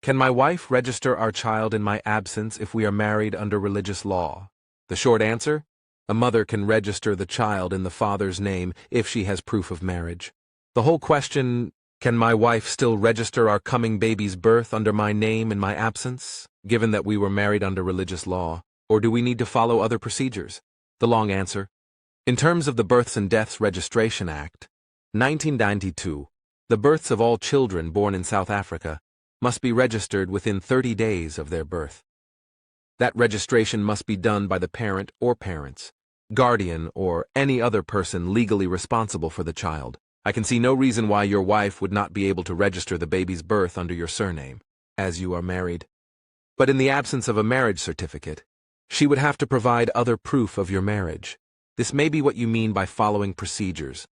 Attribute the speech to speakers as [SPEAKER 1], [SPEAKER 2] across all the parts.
[SPEAKER 1] Can my wife register our child in my absence if we are married under religious law? The short answer? A mother can register the child in the father's name if she has proof of marriage. The whole question, can my wife still register our coming baby's birth under my name in my absence, given that we were married under religious law, or do we need to follow other procedures? The long answer. In terms of the Births and Deaths Registration Act, 1992, the births of all children born in South Africa must be registered within 30 days of their birth. That registration must be done by the parent or parents, guardian, or any other person legally responsible for the child. I can see no reason why your wife would not be able to register the baby's birth under your surname, as you are married. But in the absence of a marriage certificate, she would have to provide other proof of your marriage. This may be what you mean by following procedures.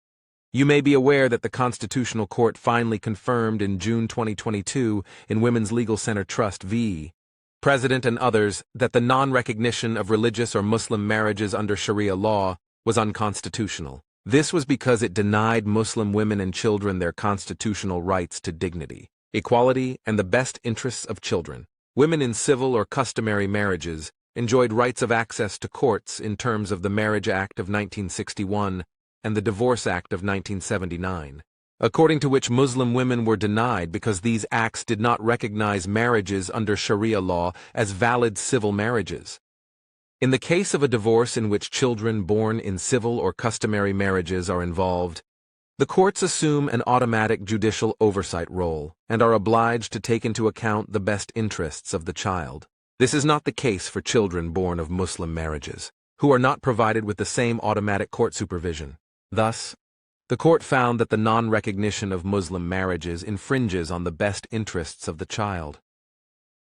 [SPEAKER 1] You may be aware that the Constitutional Court finally confirmed in June 2022 in Women's Legal Center Trust v. President and others that the non-recognition of religious or Muslim marriages under Sharia law was unconstitutional. This was because it denied Muslim women and children their constitutional rights to dignity, equality, and the best interests of children. Women in civil or customary marriages enjoyed rights of access to courts in terms of the Marriage Act of 1961 and the Divorce Act of 1979, according to which Muslim women were denied because these acts did not recognize marriages under Sharia law as valid civil marriages. In the case of a divorce in which children born in civil or customary marriages are involved, the courts assume an automatic judicial oversight role and are obliged to take into account the best interests of the child. This is not the case for children born of Muslim marriages, who are not provided with the same automatic court supervision. Thus, the court found that the non-recognition of Muslim marriages infringes on the best interests of the child.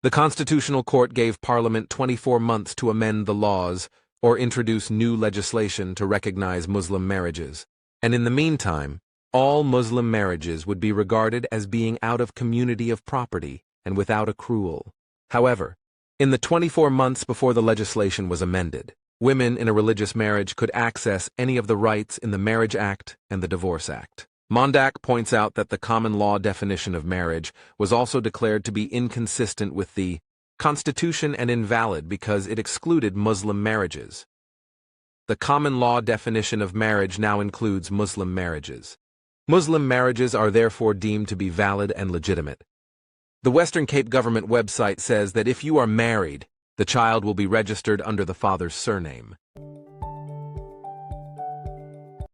[SPEAKER 1] The Constitutional Court gave Parliament 24 months to amend the laws or introduce new legislation to recognize Muslim marriages, and in the meantime, all Muslim marriages would be regarded as being out of community of property and without accrual. However, in the 24 months before the legislation was amended, women in a religious marriage could access any of the rights in the Marriage Act and the Divorce Act. Mondak points out that the common law definition of marriage was also declared to be inconsistent with the Constitution and invalid because it excluded Muslim marriages. The common law definition of marriage now includes Muslim marriages. Muslim marriages are therefore deemed to be valid and legitimate. The Western Cape government website says that if you are married, the child will be registered under the father's surname.